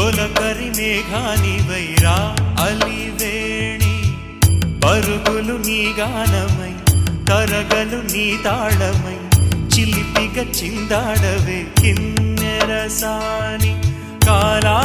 తొలకరి మేఘానివైరా అలివేణి పరుగులు నీ గానమై తరగలు నీ తాళమై చిలిపిగ చిందాడవే కిన్నెరసాని కాలా